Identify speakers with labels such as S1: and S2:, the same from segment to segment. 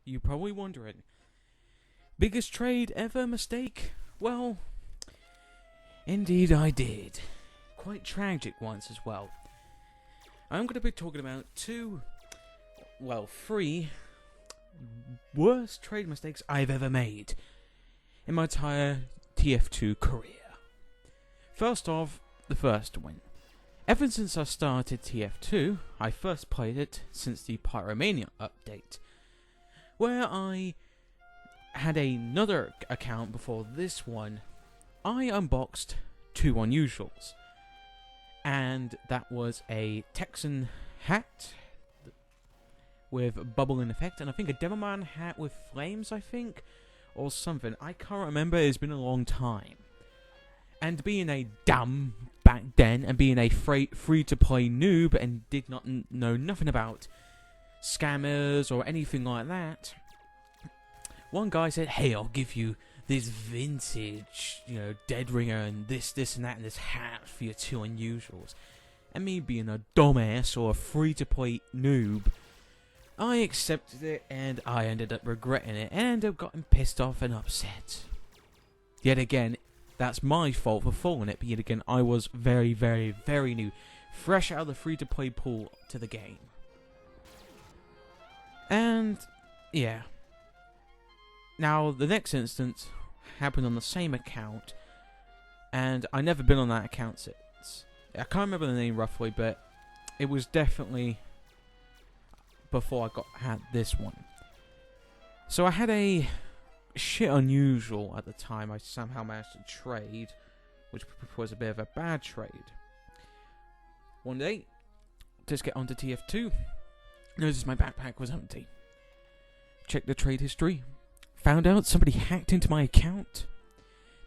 S1: you're probably wondering, biggest trade ever mistake? Well, indeed I did. Quite tragic ones as well. I'm going to be talking about three worst trade mistakes I've ever made in my entire TF2 career. First off, the first one. Ever since I started TF2, I first played it since the Pyromania update, where I had another account before this one. I unboxed two unusuals, and that was a Texan hat with bubbling effect, and I think a Devilman hat with flames, or something. I can't remember, it's been a long time. And being a dumb back then, and being a free-to-play noob, and did not know nothing about scammers or anything like that, one guy said, hey, I'll give you this vintage, dead ringer, and this and that, and this hat for your two unusuals. And me being a dumbass or a free-to-play noob, I accepted it, and I ended up regretting it, and ended up getting pissed off and upset. Yet again, that's my fault for falling it, but yet again, I was very, very, very new, fresh out of the free-to-play pool to the game. And, yeah. Now, the next instance happened on the same account, and I never been on that account since. I can't remember the name roughly, but it was definitely before I had this one. So I had a shit unusual at the time I somehow managed to trade, which was a bit of a bad trade. One day, just get onto TF2, noticed my backpack was empty. Checked the trade history, found out somebody hacked into my account,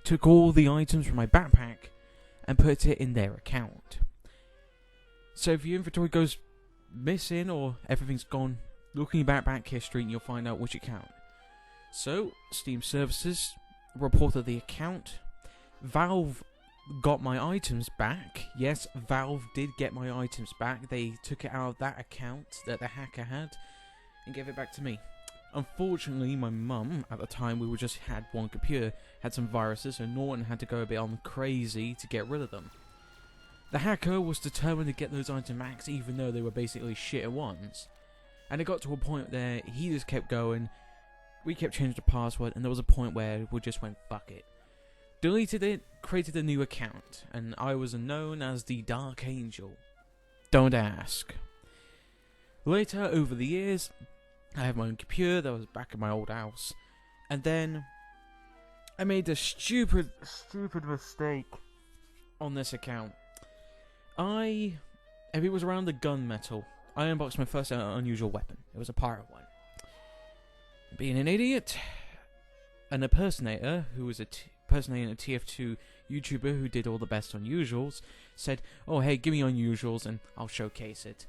S1: took all the items from my backpack, and put it in their account. So if your inventory goes missing or everything's gone, look in your backpack history and you'll find out which account. So, Steam services reported the account. Valve got my items back. Yes, Valve did get my items back. They took it out of that account that the hacker had and gave it back to me. Unfortunately, my mum, at the time, we just had one computer, had some viruses, so Norton had to go a bit on crazy to get rid of them. The hacker was determined to get those items back, even though they were basically shit ones. And it got to a point where he just kept going, we kept changing the password, and there was a point where we just went, fuck it. Deleted it, created a new account, and I was known as the Dark Angel. Don't ask. Later, over the years, I had my own computer that was back at my old house, and then I made a stupid mistake on this account. If it was around the gunmetal, I unboxed my first unusual weapon. It was a pirate one. Being an idiot, an impersonator who was impersonating a TF2 YouTuber who did all the best unusuals said, oh hey, give me unusuals and I'll showcase it.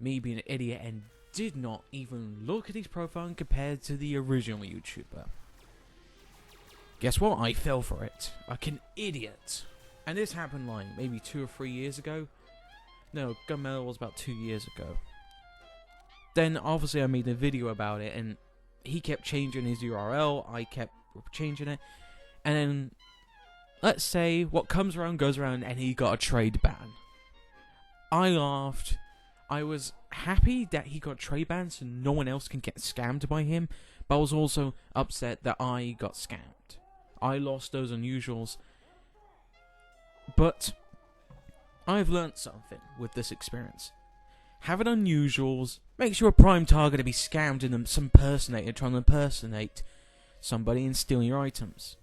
S1: Me being an idiot and did not even look at his profile and compared to the original YouTuber. Guess what? I fell for it. Like an idiot. And this happened like maybe 2 or 3 years ago. No, Gunmetal was about 2 years ago. Then obviously I made a video about it and he kept changing his URL, I kept changing it. And then, let's say, what comes around goes around and he got a trade ban. I laughed. I was happy that he got trade banned so no one else can get scammed by him, but I was also upset that I got scammed. I lost those unusuals. But I've learnt something with this experience. Having unusuals makes you a prime target to be scammed and some impersonator trying to impersonate somebody and steal your items.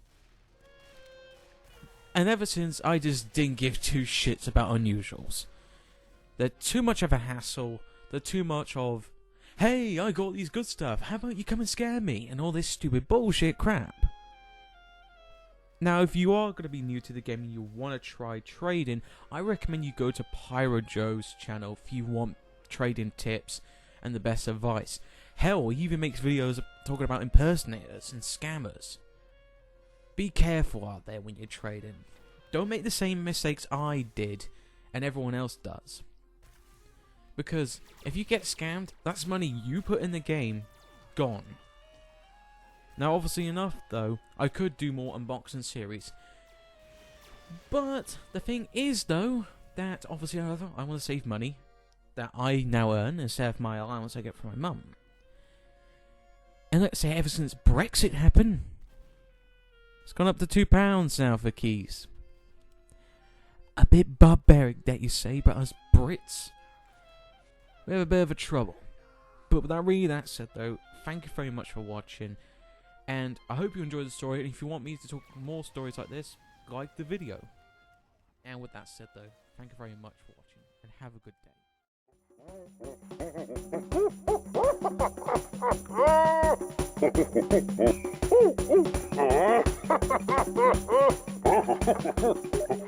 S1: And ever since, I just didn't give two shits about unusuals. They're too much of a hassle. They're too much of, hey, I got these good stuff, how about you come and scam me? And all this stupid bullshit crap. Now, if you are going to be new to the game and you want to try trading, I recommend you go to Pyro Joe's channel if you want trading tips and the best advice. Hell, he even makes videos talking about impersonators and scammers. Be careful out there when you're trading. Don't make the same mistakes I did and everyone else does. Because if you get scammed, that's money you put in the game gone. Now, obviously enough, though, I could do more unboxing series. But the thing is, though, that obviously I want to save money that I now earn instead of my allowance I get from my mum. And let's say ever since Brexit happened, it's gone up to £2 now for keys. A bit barbaric, that you say, but us Brits, we have a bit of a trouble. But with that said, though, thank you very much for watching. And I hope you enjoyed the story. And if you want me to talk more stories like this, like the video. And with that said, though, thank you very much for watching. And have a good day.